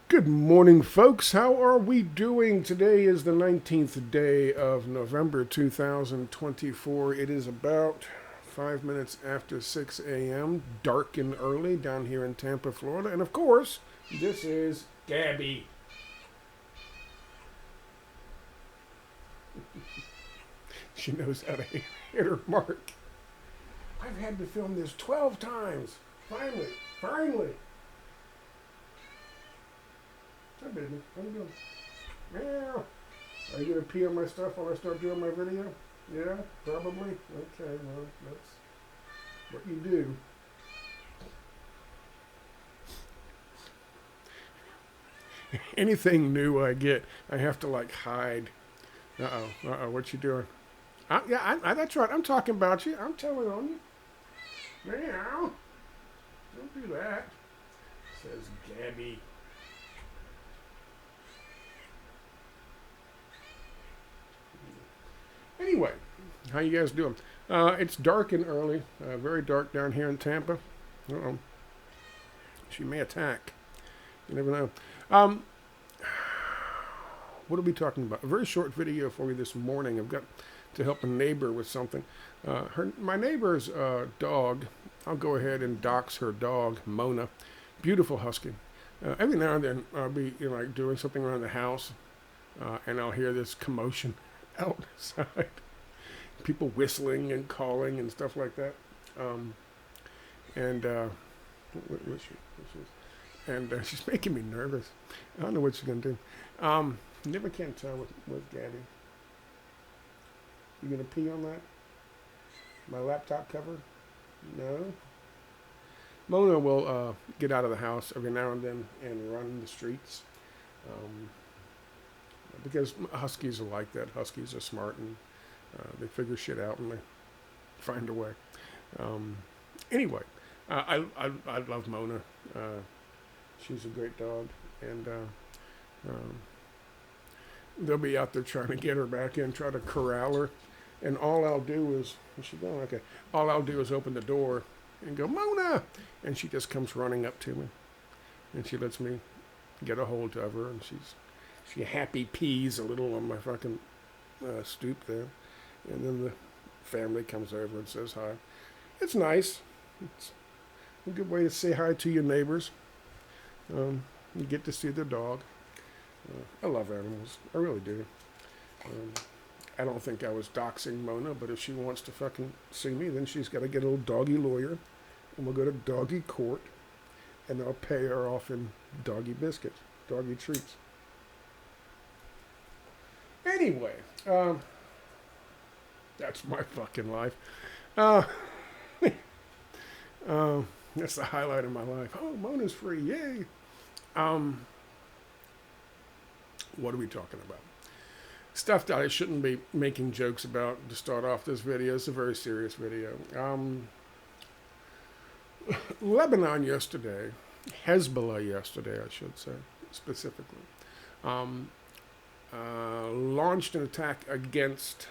Good morning, folks. How are we doing? Today is the 19th day of November 2024. It is about 5 minutes after 6 a.m., dark and early down here in Tampa, Florida. And of course, this is Gabby. She knows how to hit her mark. I've had to film this 12 times. Finally. Hi, baby. How you doing? Meow. Are you gonna pee on my stuff while I start doing my video? Yeah, probably. Okay, well, that's what you do. Anything new I get, I have to like hide. What you doing? That's right. I'm talking about you. I'm telling on you. Meow. Don't do that. Says Gabby. Anyway, how you guys doing? It's dark and early, very dark down here in Tampa. Uh-oh. She may attack. You never know. What are we talking about? A very short video for you this morning. I've got to help a neighbor with something. My neighbor's dog, I'll go ahead and dox her dog, Mona. Beautiful husky. Every now and then I'll be like doing something around the house, and I'll hear this commotion outside. People whistling and calling and stuff like that. She's making me nervous. I don't know what she's going to do. You never can tell with Gabby. You going to pee on that? My laptop cover? No? Mona will get out of the house every now and then and run the streets. Because huskies are like that. Huskies are smart and they figure shit out and they find a way. Anyway, I love Mona. She's a great dog, and they'll be out there trying to get her back in, try to corral her, and all I'll do is, where's she going? Okay, all I'll do is open the door and go, Mona, and she just comes running up to me, and she lets me get a hold of her, and she happy pees a little on my fucking stoop there. And then the family comes over and says hi. It's nice. It's a good way to say hi to your neighbors. You get to see their dog. I love animals. I really do. I don't think I was doxing Mona, but if she wants to fucking see me, then she's got to get a little doggy lawyer. And we'll go to doggy court. And I'll pay her off in doggy biscuits, doggy treats. Anyway, that's my fucking life. That's the highlight of my life. Oh, Mona's free, yay! What are we talking about? Stuff that I shouldn't be making jokes about to start off this video. It's a very serious video. Lebanon yesterday, Hezbollah yesterday, I should say, specifically, launched an attack against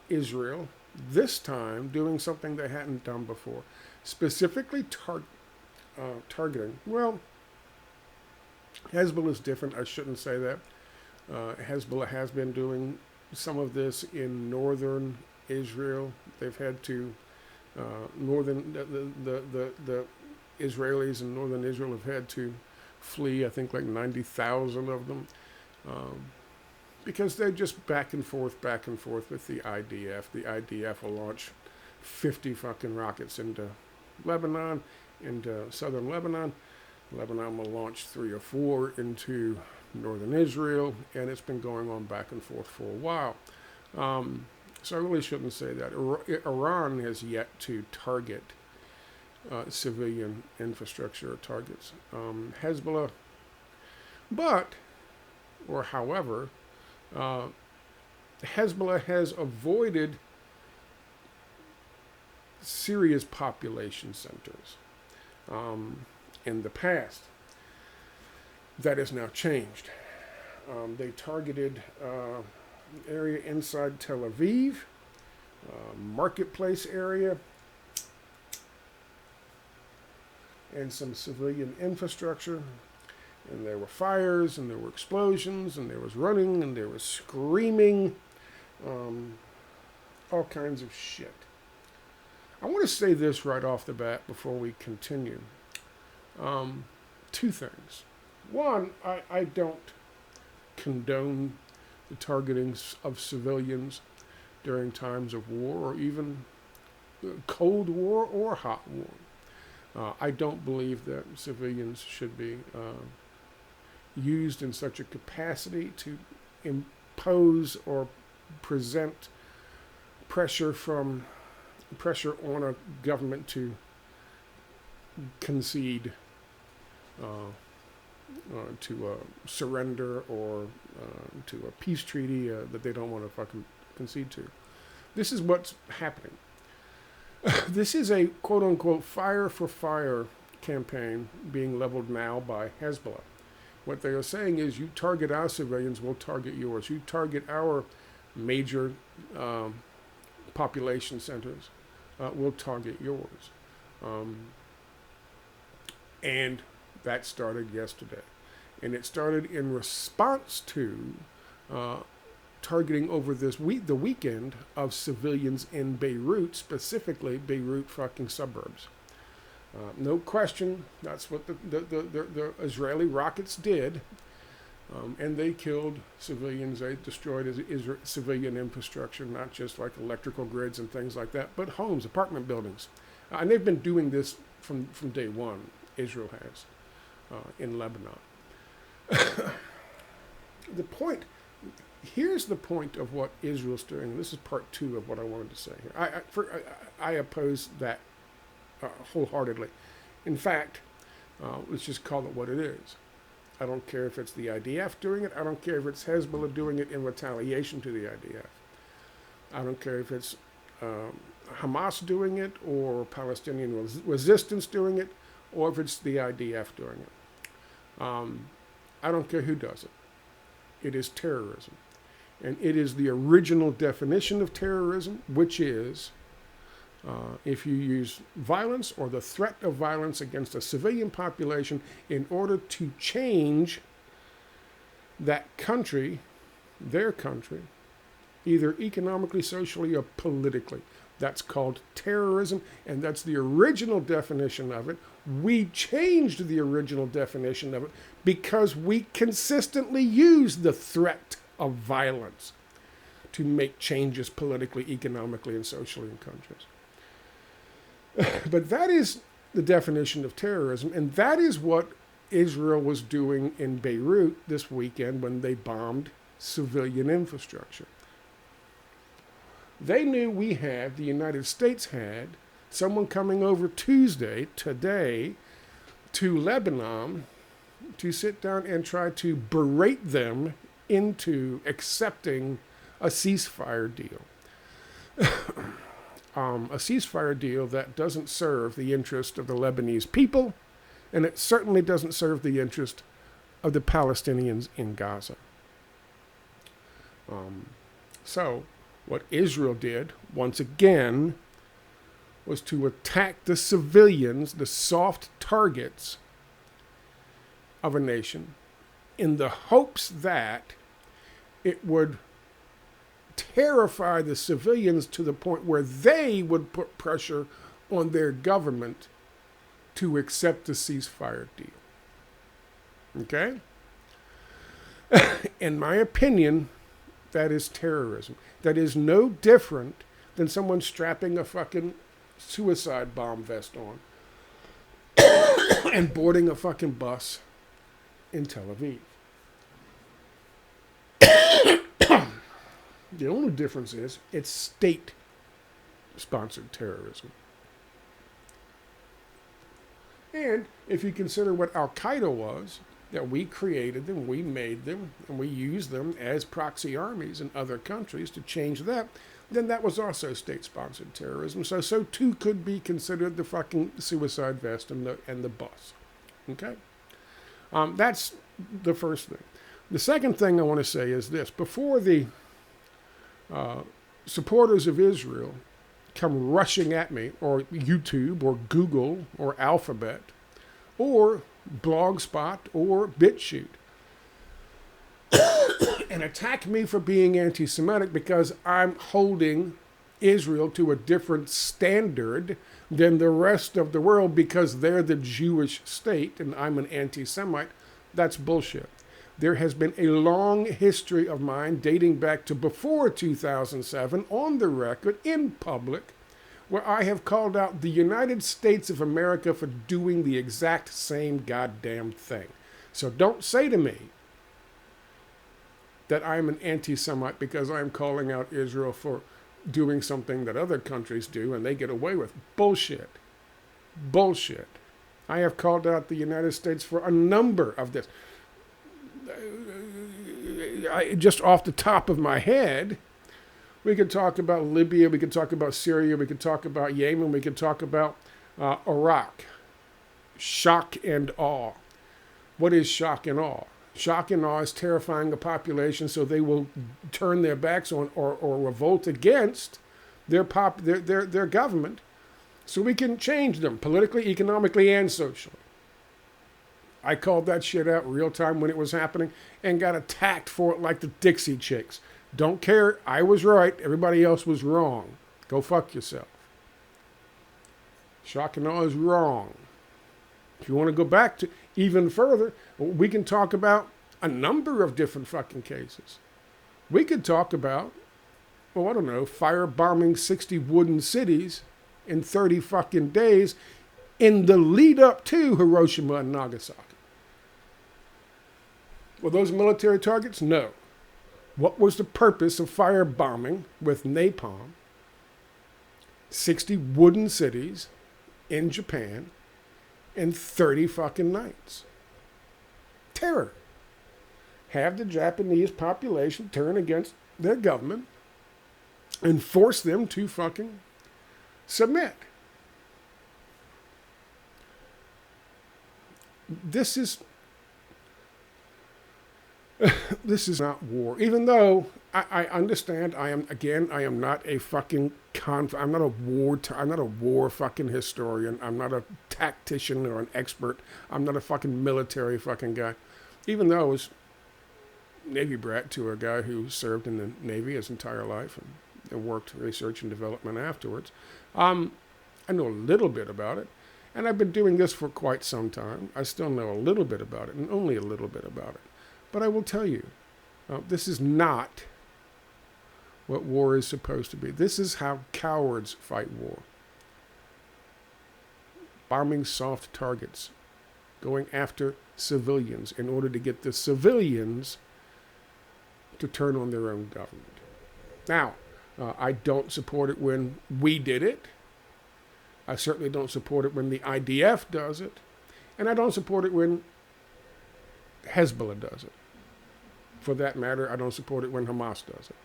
Israel, this time doing something they hadn't done before, specifically targeting. Well, Hezbollah is different. I shouldn't say that. Hezbollah has been doing some of this in northern Israel. They've had to the Israelis in northern Israel have had to flee. I think like 90,000 of them. Because they're just back and forth with the IDF. The IDF will launch 50 fucking rockets into Lebanon, into southern Lebanon. Lebanon will launch 3 or 4 into northern Israel, and it's been going on back and forth for a while. So I really shouldn't say that. Iran has yet to target civilian infrastructure targets. Hezbollah, however, Hezbollah has avoided serious population centers in the past. That has now changed. They targeted area inside Tel Aviv, marketplace area, and some civilian infrastructure. And there were fires, and there were explosions, and there was running, and there was screaming, all kinds of shit. I want to say this right off the bat before we continue. Two things. One, I don't condone the targeting of civilians during times of war, or even Cold War or hot war. I don't believe that civilians should be used in such a capacity to impose or present pressure on a government to concede, to surrender, or to a peace treaty that they don't want to fucking concede to. This is what's happening. This is a quote-unquote fire-for-fire campaign being leveled now by Hezbollah. What they are saying is, you target our civilians, we'll target yours. You target our major population centers, we'll target yours. And that started yesterday. And it started in response to targeting over the weekend of civilians in Beirut, specifically Beirut fucking suburbs. No question, that's what the Israeli rockets did. And they killed civilians. They destroyed civilian infrastructure, not just like electrical grids and things like that, but homes, apartment buildings. And they've been doing this from day one, Israel has, in Lebanon. Here's the point of what Israel's doing. This is part two of what I wanted to say here. I oppose that wholeheartedly. In fact, let's just call it what it is. I don't care if it's the IDF doing it. I don't care if it's Hezbollah doing it in retaliation to the IDF. I don't care if it's Hamas doing it, or Palestinian resistance doing it, or if it's the IDF doing it. I don't care who does it. It is terrorism. And it is the original definition of terrorism, which is if you use violence or the threat of violence against a civilian population in order to change that country, their country, either economically, socially, or politically. That's called terrorism, and that's the original definition of it. We changed the original definition of it because we consistently use the threat of violence to make changes politically, economically, and socially in countries. But that is the definition of terrorism, and that is what Israel was doing in Beirut this weekend when they bombed civilian infrastructure. They knew the United States had, someone coming over today, to Lebanon to sit down and try to berate them into accepting a ceasefire deal. A ceasefire deal that doesn't serve the interest of the Lebanese people, and it certainly doesn't serve the interest of the Palestinians in Gaza. So, what Israel did, once again, was to attack the civilians, the soft targets of a nation, in the hopes that it would terrify the civilians to the point where they would put pressure on their government to accept the ceasefire deal. Okay? In my opinion, that is terrorism. That is no different than someone strapping a fucking suicide bomb vest on and boarding a fucking bus in Tel Aviv. The only difference is it's state-sponsored terrorism. And if you consider what Al-Qaeda was, that we created them, we made them, and we used them as proxy armies in other countries to change that, then that was also state-sponsored terrorism. So too could be considered the fucking suicide vest and the bus. Okay? That's the first thing. The second thing I want to say is this. Before the supporters of Israel come rushing at me, or YouTube, or Google, or Alphabet, or Blogspot or BitChute and attack me for being anti-Semitic because I'm holding Israel to a different standard than the rest of the world because they're the Jewish state and I'm an anti-Semite, that's bullshit. There has been a long history of mine dating back to before 2007 on the record in public where I have called out the United States of America for doing the exact same goddamn thing. So don't say to me that I'm an anti-Semite because I'm calling out Israel for doing something that other countries do and they get away with. Bullshit. Bullshit. I have called out the United States for a number of this. Just off the top of my head, we could talk about Libya, we could talk about Syria, we could talk about Yemen, we could talk about Iraq. Shock and awe. What is shock and awe? Shock and awe is terrifying a population so they will turn their backs on or revolt against their government so we can change them politically, economically, and socially. I called that shit out real time when it was happening and got attacked for it like the Dixie Chicks. Don't care. I was right. Everybody else was wrong. Go fuck yourself. Shock and awe is wrong. If you want to go back to even further, we can talk about a number of different fucking cases. We could talk about, well, I don't know, firebombing 60 wooden cities in 30 fucking days in the lead up to Hiroshima and Nagasaki. Were those military targets? No. What was the purpose of firebombing with napalm 60 wooden cities in Japan in 30 fucking nights? Terror. Have the Japanese population turn against their government and force them to fucking submit. This is not war. Even though I understand, I am not a fucking I'm not a war fucking historian. I'm not a tactician or an expert. I'm not a fucking military fucking guy. Even though I was Navy brat to a guy who served in the Navy his entire life and worked research and development afterwards. I know a little bit about it. And I've been doing this for quite some time. I still know a little bit about it, and only a little bit about it. But I will tell you, this is not what war is supposed to be. This is how cowards fight war. Bombing soft targets, going after civilians in order to get the civilians to turn on their own government. Now, I don't support it when we did it. I certainly don't support it when the IDF does it. And I don't support it when Hezbollah does it. For that matter, I don't support it when Hamas does it.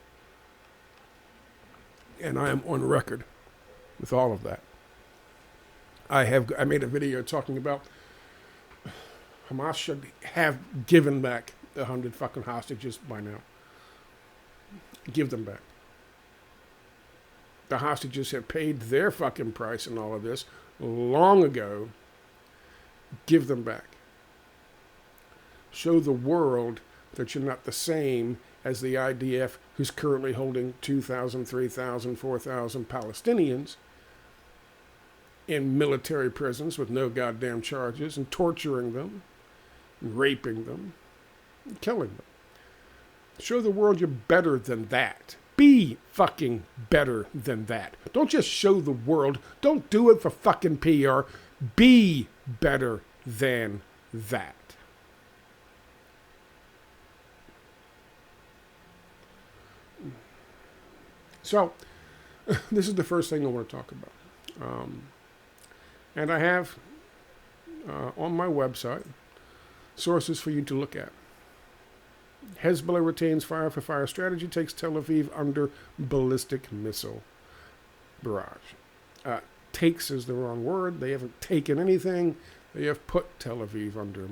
And I am on record with all of that. I made a video talking about Hamas should have given back the 100 fucking hostages by now. Give them back. The hostages have paid their fucking price in all of this long ago. Give them back. Show the world that you're not the same as the IDF, who's currently holding 2,000, 3,000, 4,000 Palestinians in military prisons with no goddamn charges and torturing them, and raping them, and killing them. Show the world you're better than that. Be fucking better than that. Don't just show the world. Don't do it for fucking PR. Be better than that. So, this is the first thing I want to talk about. And I have on my website sources for you to look at. Hezbollah retains fire-for-fire strategy, takes Tel Aviv under ballistic missile barrage. Takes is the wrong word. They haven't taken anything. They have put Tel Aviv under a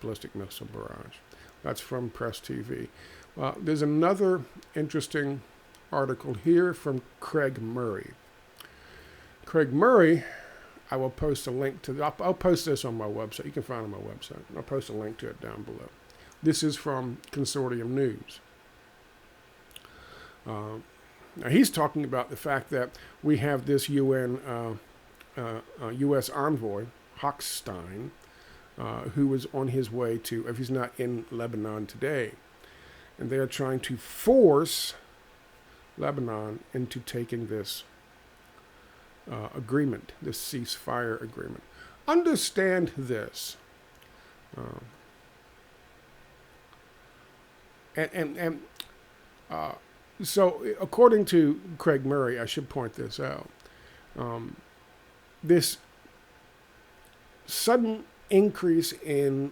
ballistic missile barrage. That's from Press TV. There's another interesting article here from Craig Murray. Craig Murray I will post a link to, I'll post this on my website. You can find it on my website. I'll post a link to it down below. This is from Consortium News. Now he's talking about the fact that we have this UN, U.S. envoy, Hochstein, who was on his way to, if he's not in Lebanon today, and they're trying to force Lebanon into taking this agreement, this ceasefire agreement. Understand this. So according to Craig Murray, I should point this out, this sudden increase in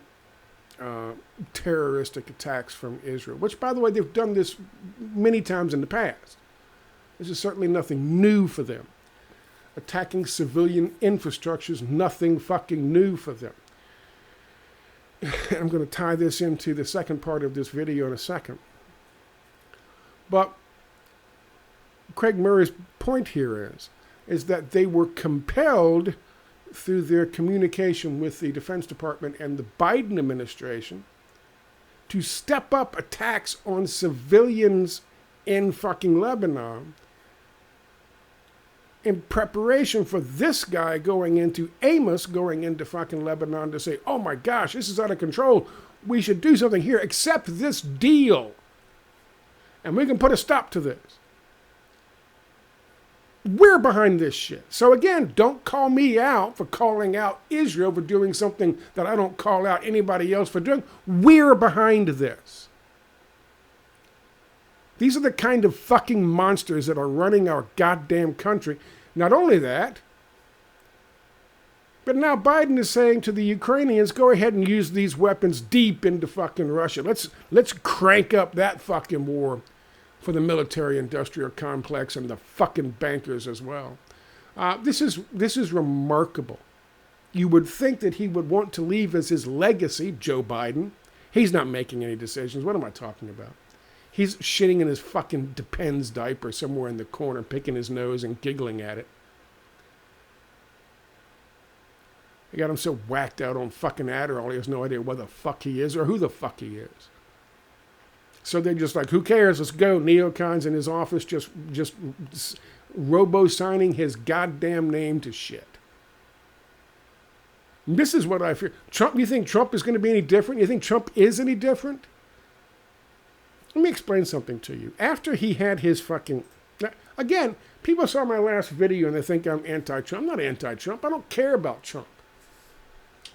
terroristic attacks from Israel, which, by the way, they've done this many times in the past. This is certainly nothing new for them. Attacking civilian infrastructure is nothing fucking new for them. I'm going to tie this into the second part of this video in a second. But Craig Murray's point here is that they were compelled through their communication with the Defense Department and the Biden administration to step up attacks on civilians in fucking Lebanon in preparation for this guy going into fucking Lebanon to say, oh my gosh, this is out of control. We should do something here. Accept this deal. And we can put a stop to this. We're behind this shit. So again, don't call me out for calling out Israel for doing something that I don't call out anybody else for doing. We're behind this. These are the kind of fucking monsters that are running our goddamn country. Not only that, but now Biden is saying to the Ukrainians, go ahead and use these weapons deep into fucking Russia. Let's crank up that fucking war for the military-industrial complex and the fucking bankers as well. This is remarkable. You would think that he would want to leave as his legacy, Joe Biden. He's not making any decisions. What am I talking about? He's shitting in his fucking Depends diaper somewhere in the corner, picking his nose and giggling at it. They got him so whacked out on fucking Adderall, he has no idea what the fuck he is or who the fuck he is. So they're just like, who cares? Let's go. Neocons in his office just robo-signing his goddamn name to shit. And this is what I fear. Trump, you think Trump is going to be any different? You think Trump is any different? Let me explain something to you. After he had his fucking... Again, people saw my last video and they think I'm anti-Trump. I'm not anti-Trump. I don't care about Trump.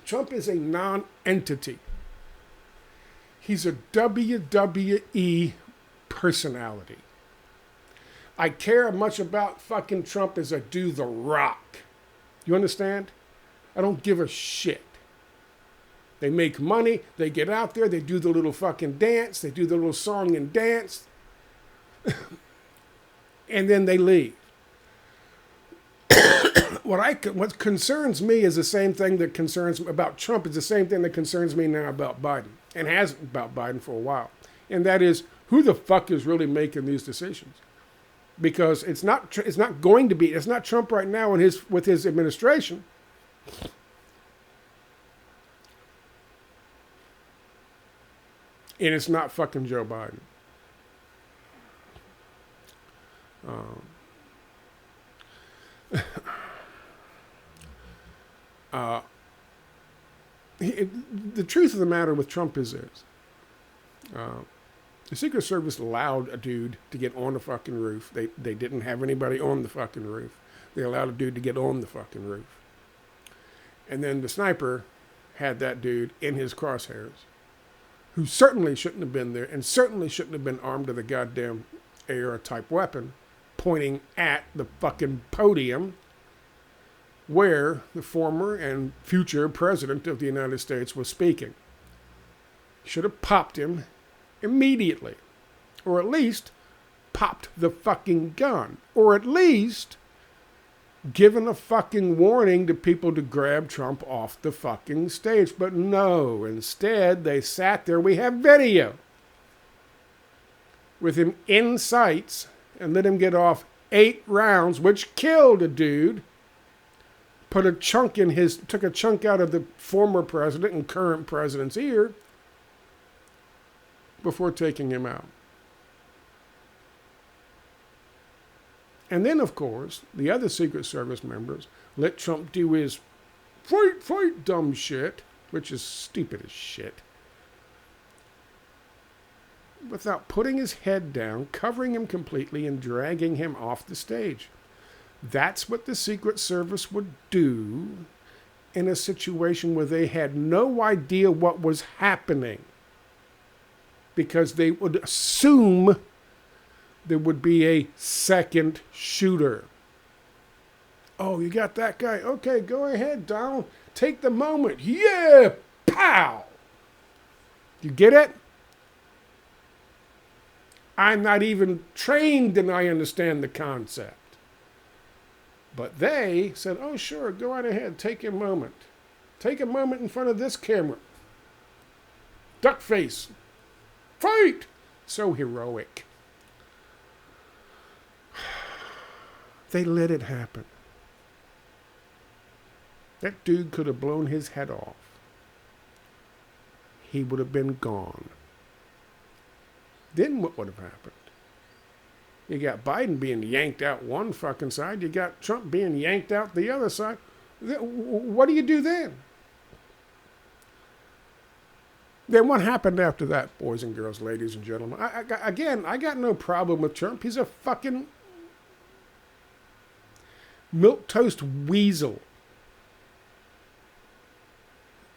Trump is a non-entity. He's a WWE personality. I care much about fucking Trump as I do The Rock. You understand? I don't give a shit. They make money, they get out there, they do the little fucking dance, they do the little song and dance, and then they leave. What concerns me is the same thing that concerns about Trump is the same thing that concerns me now about Biden, and has about Biden for a while. And that is, who the fuck is really making these decisions? Because it's not Trump right now with his administration. And it's not fucking Joe Biden. The truth of the matter with Trump is this. The Secret Service allowed a dude to get on the fucking roof. They didn't have anybody on the fucking roof. They allowed a dude to get on the fucking roof. And then the sniper had that dude in his crosshairs, who certainly shouldn't have been there and certainly shouldn't have been armed with a goddamn AR-type weapon, pointing at the fucking podium where the former and future president of the United States was speaking. Should have popped him immediately. Or at least popped the fucking gun. Or at least given a fucking warning to people to grab Trump off the fucking stage. But no, instead they sat there. We have video with him in sights and let him get off 8 rounds, which killed a dude, took a chunk out of the former president and current president's ear before taking him out. And then, of course, the other Secret Service members let Trump do his fight, dumb shit, which is stupid as shit, without putting his head down, covering him completely, and dragging him off the stage. That's what the Secret Service would do in a situation where they had no idea what was happening, because they would assume there would be a second shooter. Oh, you got that guy? Okay, go ahead, Donald. Take the moment. Yeah! Pow! You get it? I'm not even trained and I understand the concept. But they said, oh, sure, go right ahead. Take a moment. Take a moment in front of this camera. Duck face. Fight! So heroic. They let it happen. That dude could have blown his head off. He would have been gone. Then what would have happened? You got Biden being yanked out one fucking side. You got Trump being yanked out the other side. What do you do then? Then what happened after that, boys and girls, ladies and gentlemen? I got no problem with Trump. He's a fucking milquetoast weasel.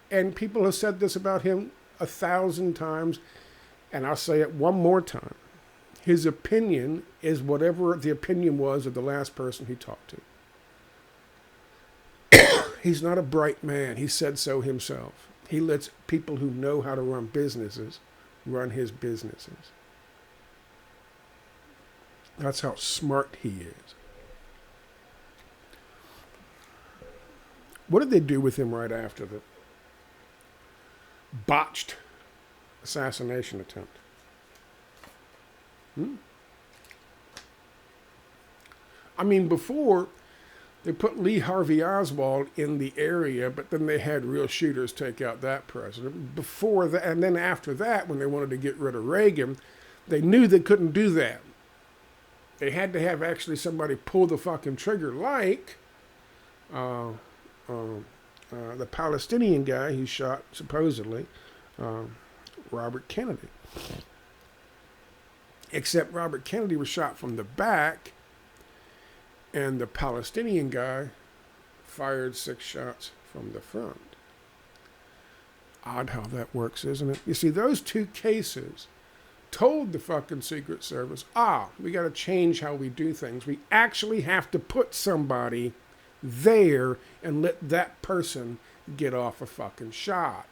And people have said this about him 1,000 times, and I'll say it one more time. His opinion is whatever the opinion was of the last person he talked to. He's not a bright man. He said so himself. He lets people who know how to run businesses run his businesses. That's how smart he is. What did they do with him right after the botched assassination attempt? I mean, before, they put Lee Harvey Oswald in the area, but then they had real shooters take out that president. Before that, and then after that, when they wanted to get rid of Reagan, they knew they couldn't do that. They had to have actually somebody pull the fucking trigger, like the Palestinian guy who shot, supposedly, Robert Kennedy. Except Robert Kennedy was shot from the back, and the Palestinian guy fired 6 shots from the front. Odd how that works, isn't it? You see, those 2 cases told the fucking Secret Service, we got to change how we do things. We actually have to put somebody there and let that person get off a fucking shot.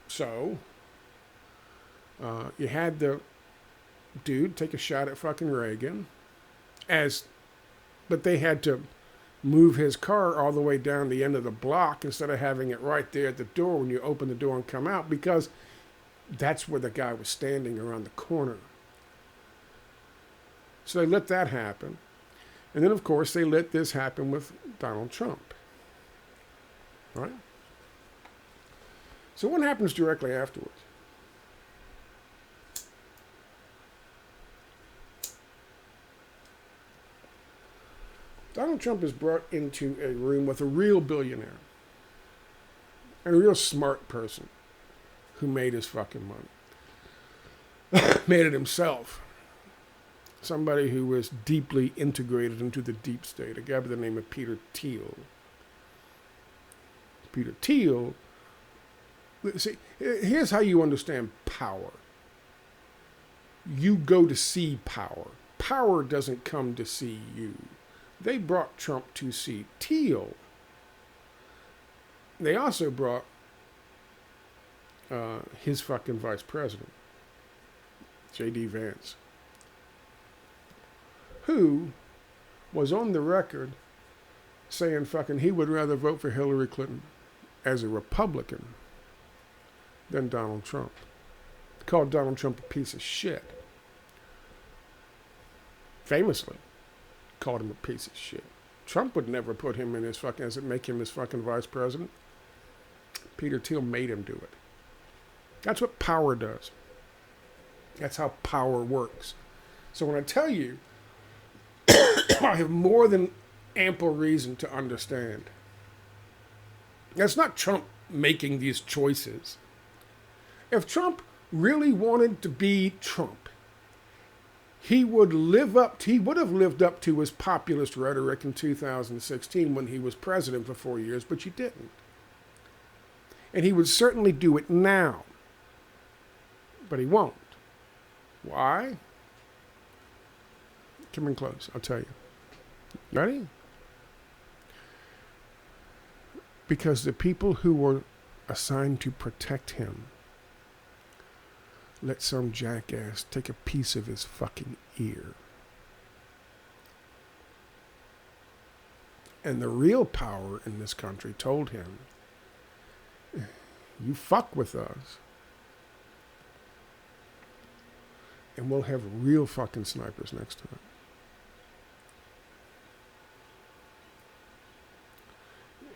So, you had the dude take a shot at fucking Reagan, but they had to move his car all the way down the end of the block instead of having it right there at the door when you open the door and come out, because that's where the guy was standing, around the corner. So they let that happen. And then, of course, they let this happen with Donald Trump. Right? So what happens directly afterwards? Donald Trump is brought into a room with a real billionaire and a real smart person who made his fucking money. Made it himself. Somebody who was deeply integrated into the deep state, a guy by the name of Peter Thiel. Peter Thiel, see, here's how you understand power. You go to see power. Power doesn't come to see you. They brought Trump to see Thiel. They also brought his fucking vice president, J.D. Vance, who was on the record saying fucking he would rather vote for Hillary Clinton as a Republican than Donald Trump. Called Donald Trump a piece of shit. Famously called him a piece of shit. Trump would never put him in his fucking, make him his fucking vice president. Peter Thiel made him do it. That's what power does. That's how power works. So when I tell you, I have more than ample reason to understand. That's not Trump making these choices. If Trump really wanted to be Trump, he would have lived up to his populist rhetoric in 2016 when he was president for 4 years, but he didn't. And he would certainly do it now. But he won't. Why? Come in close, I'll tell you. Ready? Because the people who were assigned to protect him let some jackass take a piece of his fucking ear. And the real power in this country told him, you fuck with us, and we'll have real fucking snipers next time.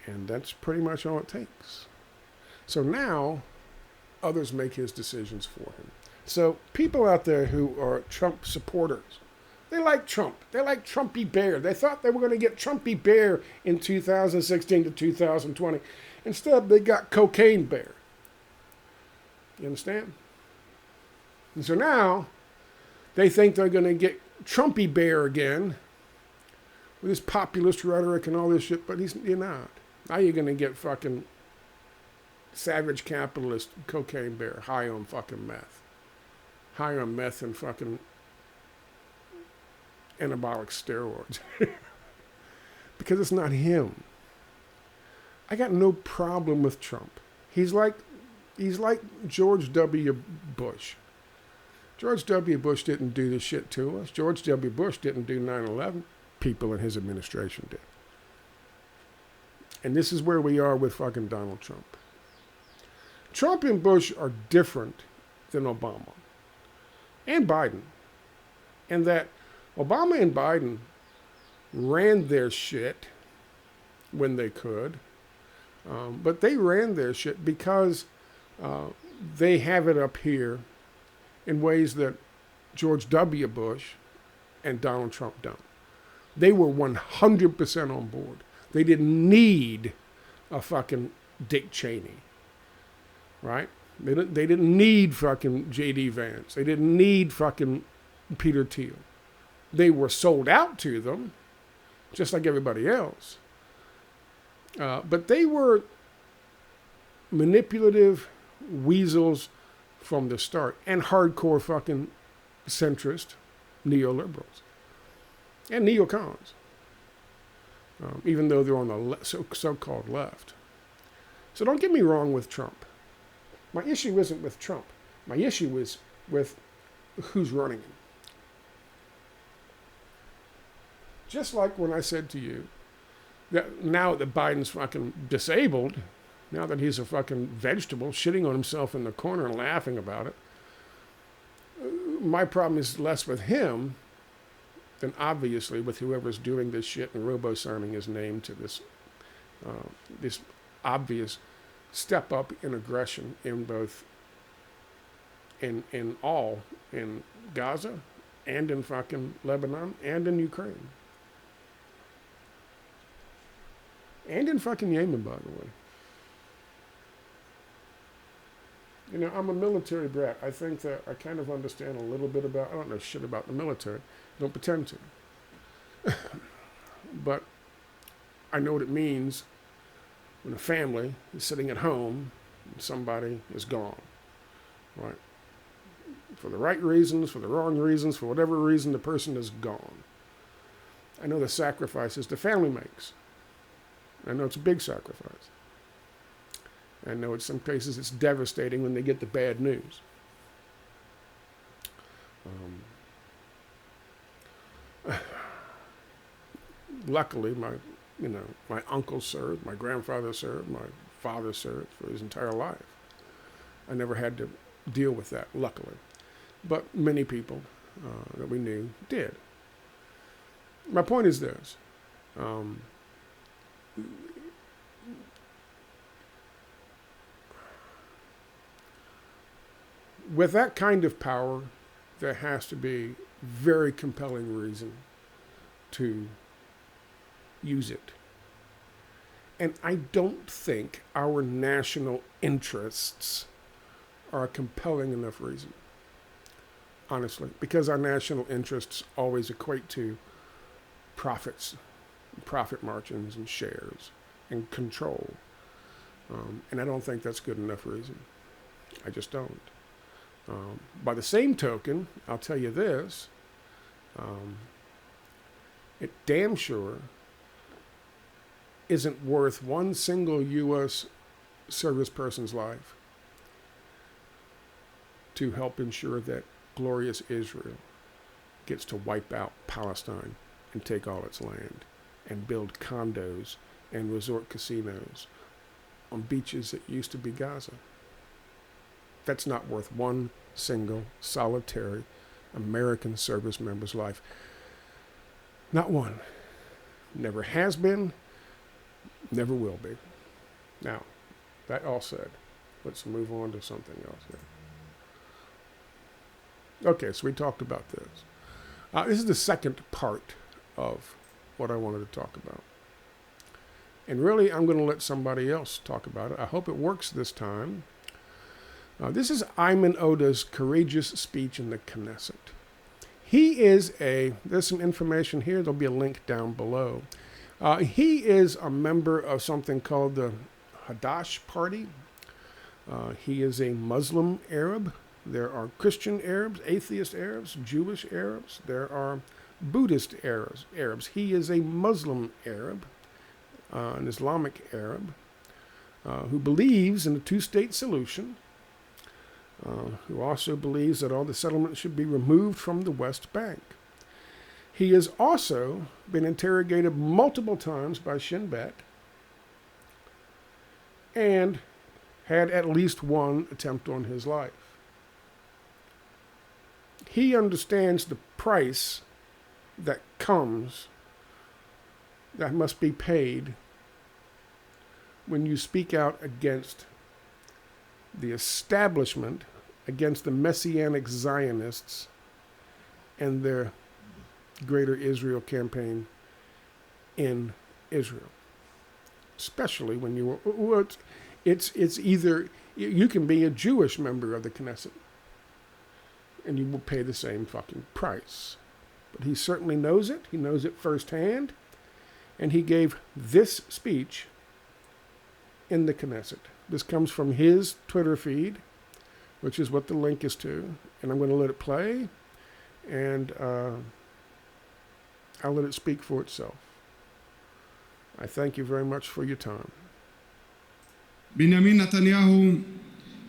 And that's pretty much all it takes. So now, others make his decisions for him. So people out there who are Trump supporters, they like Trump. They like Trumpy Bear. They thought they were going to get Trumpy Bear in 2016 to 2020. Instead, they got Cocaine Bear. You understand? And so now, they think they're going to get Trumpy Bear again with his populist rhetoric and all this shit, but you're not. Now you're going to get fucking savage capitalist Cocaine Bear high on fucking meth. High on meth and fucking anabolic steroids. Because it's not him. I got no problem with Trump. He's like George W. Bush. George W. Bush didn't do this shit to us. George W. Bush didn't do 9/11. People in his administration did. And this is where we are with fucking Donald Trump. Trump and Bush are different than Obama and Biden. And that Obama and Biden ran their shit when they could. But they ran their shit because they have it up here in ways that George W. Bush and Donald Trump don't. They were 100% on board. They didn't need a fucking Dick Cheney, right? They didn't need fucking J.D. Vance. They didn't need fucking Peter Thiel. They were sold out to them, just like everybody else. But they were manipulative weasels from the start, and hardcore fucking centrist neoliberals and neocons, even though they're on the so-called left. So don't get me wrong with Trump. My issue isn't with Trump. My issue is with who's running him. Just like when I said to you that now that Biden's fucking disabled, now that he's a fucking vegetable shitting on himself in the corner and laughing about it, my problem is less with him than obviously with whoever's doing this shit and robo-signing his name to this obvious step up in aggression in both in Gaza and in fucking Lebanon and in Ukraine. And in fucking Yemen, by the way. You know, I'm a military brat. I think that I kind of understand a little bit about, I don't know shit about the military. I don't pretend to. But I know what it means when a family is sitting at home and somebody is gone, right? For the right reasons, for the wrong reasons, for whatever reason, the person is gone. I know the sacrifices the family makes. I know it's a big sacrifice. I know in some cases it's devastating when they get the bad news. Luckily, my uncle served, my grandfather served, my father served for his entire life. I never had to deal with that, luckily. But many people that we knew did. My point is this. Um, with that kind of power, there has to be very compelling reason to use it. And I don't think our national interests are a compelling enough reason, honestly, because our national interests always equate to profits, profit margins and shares and control. And I don't think that's good enough reason. I just don't. By the same token, I'll tell you this, it damn sure isn't worth one single U.S. service person's life to help ensure that glorious Israel gets to wipe out Palestine and take all its land and build condos and resort casinos on beaches that used to be Gaza. That's not worth one single solitary American service member's life. Not one. Never has been, never will be. Now, that all said, let's move on to something else here. Okay, so we talked about this. This is the second part of what I wanted to talk about. And really, I'm going to let somebody else talk about it. I hope it works this time. This is Ayman Odeh's courageous speech in the Knesset. There's some information here. There'll be a link down below. He is a member of something called the Hadash Party. He is a Muslim Arab. There are Christian Arabs, atheist Arabs, Jewish Arabs. There are Buddhist Arabs. He is a Muslim Arab, an Islamic Arab, who believes in a two-state solution, who also believes that all the settlements should be removed from the West Bank. He has also been interrogated multiple times by Shin Bet and had at least one attempt on his life. He understands the price that must be paid when you speak out against the establishment, against the Messianic Zionists and their Greater Israel campaign in Israel. Especially when it's either, you can be a Jewish member of the Knesset and you will pay the same fucking price. But he certainly knows it. He knows it firsthand. And he gave this speech in the Knesset. This comes from his Twitter feed, which is what the link is to. And I'm going to let it play. And I'll let it speak for itself. I thank you very much for your time. בנימין נתניהו,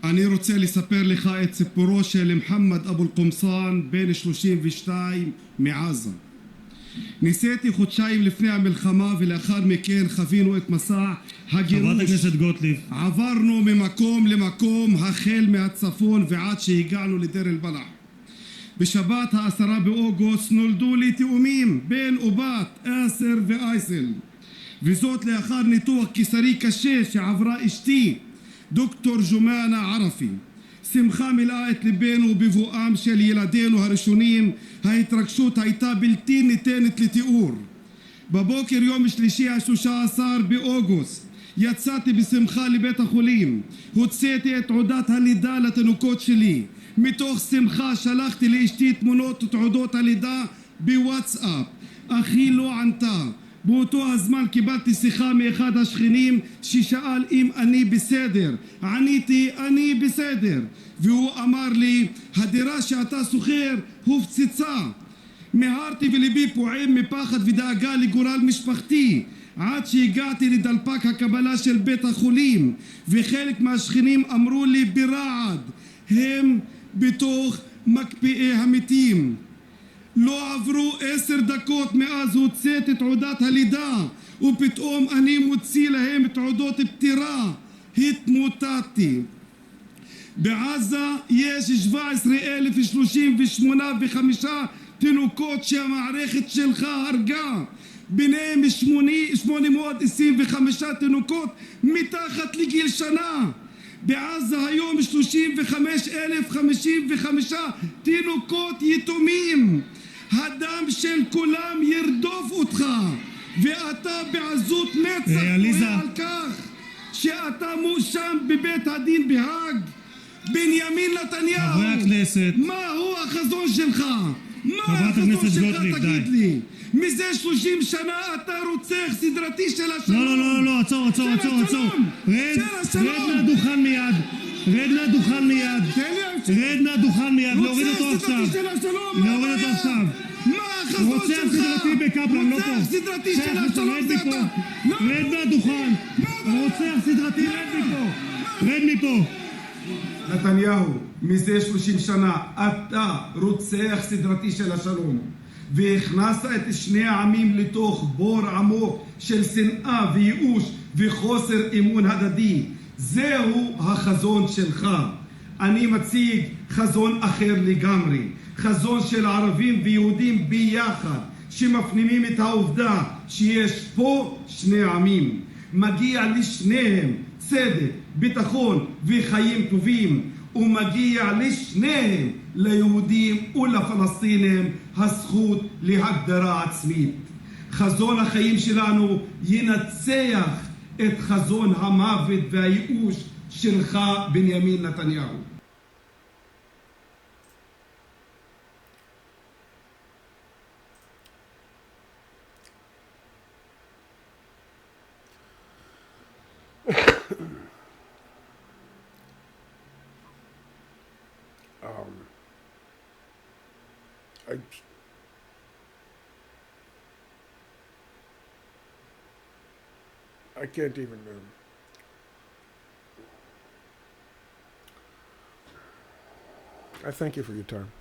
אני רוצה לספר לך את סיפורו של מוחמד אבו אל-קומסאן, בן 32 מעזה. ניסיתי חודשיים לפני המלחמה ולאחר מכן חווינו את מסע הגירוש. חברת הכנסת גוטליב. עברנו ממקום למקום החל מהצפון ועד שהגענו לדיר אל-בלח. בשבת ה10 באוגוסט נולדו לי תאומים, בן ובת, אסר ואייסל. וזאת לאחר ניתוח קיסרי קשה שעברה אשתי, דוקטור ג'ומאנה ערפי. שמחה מילאה את ליבנו בבואם של ילדינו הראשונים, ההתרגשות הייתה בלתי ניתנת לתיאור. בבוקר יום שלישי ה-13 באוגוסט יצאתי בשמחה לבית החולים, הוצאתי את תעודת הלידה לתינוקות שלי. מתוך שמחה שלחתי לאשתי תמונות ותעודות הלידה בוואטסאפ, אך היא לא ענתה. באותו הזמן קיבלתי שיחה מאחד השכנים ששאל אם אני בסדר. עניתי, אני בסדר. והוא אמר לי, הדירה שאתה שוכר הופצצה. מהרתי וליבי פועם מפחד ודאגה לגורל משפחתי, עד שהגעתי לדלפק הקבלה של בית החולים, וחלק מהשכנים אמרו לי ברעד, הם בתוך מקפיאי המתים. לא עברו 10 דקות מאז הוצאתי תעודת הלידה, ופתאום אני מוציא להם תעודות פטירה. התמוטטתי. בעזה יש 17,038 תינוקות שהמערכת שלך הרגה. ביניהם 825 תינוקות מתחת לגיל שנה. בעזה היום 35,055 תינוקות יתומים. הדם של כולם ירדוף אותך, ואתה בעזות מצח קורא על כך שאתה מואשם בבית הדין בהאג. בנימין נתניהו, חברי הכנסת, מהו החזון שלך? מה חברת החזון הכנסת שלך? גוטליב, תגיד די. לי. מזה 30 שנה אתה רוצח סדרתי של השלום. לא, עצור. רד מהדוכן מיד. רד מהדוכן מיד. להוריד אותו עכשיו. מה החזון רוצח שלך? סדרתי בקפלן, לא פה. רוצח סדרתי של השלום זה אתה. רד מהדוכן. רוצח סדרתי, רד מפה. נתניהו, מזה 30 שנה אתה רוצח סדרתי של השלום, והכנסת את שני העמים לתוך בור עמוק של שנאה וייאוש וחוסר אמון הדדי. זהו החזון שלך. אני מציג חזון אחר לגמרי, חזון של ערבים ויהודים ביחד, שמפנימים את העובדה שיש פה שני עמים. מגיע לשניהם צדק, ביטחון וחיים טובים, ומגיע לשניהם, ליהודים ולפלסטינים, הזכות להגדרה עצמית. חזון החיים שלנו ינצח את חזון המוות והייאוש שלך, בנימין נתניהו. I can't even. I thank you for your time.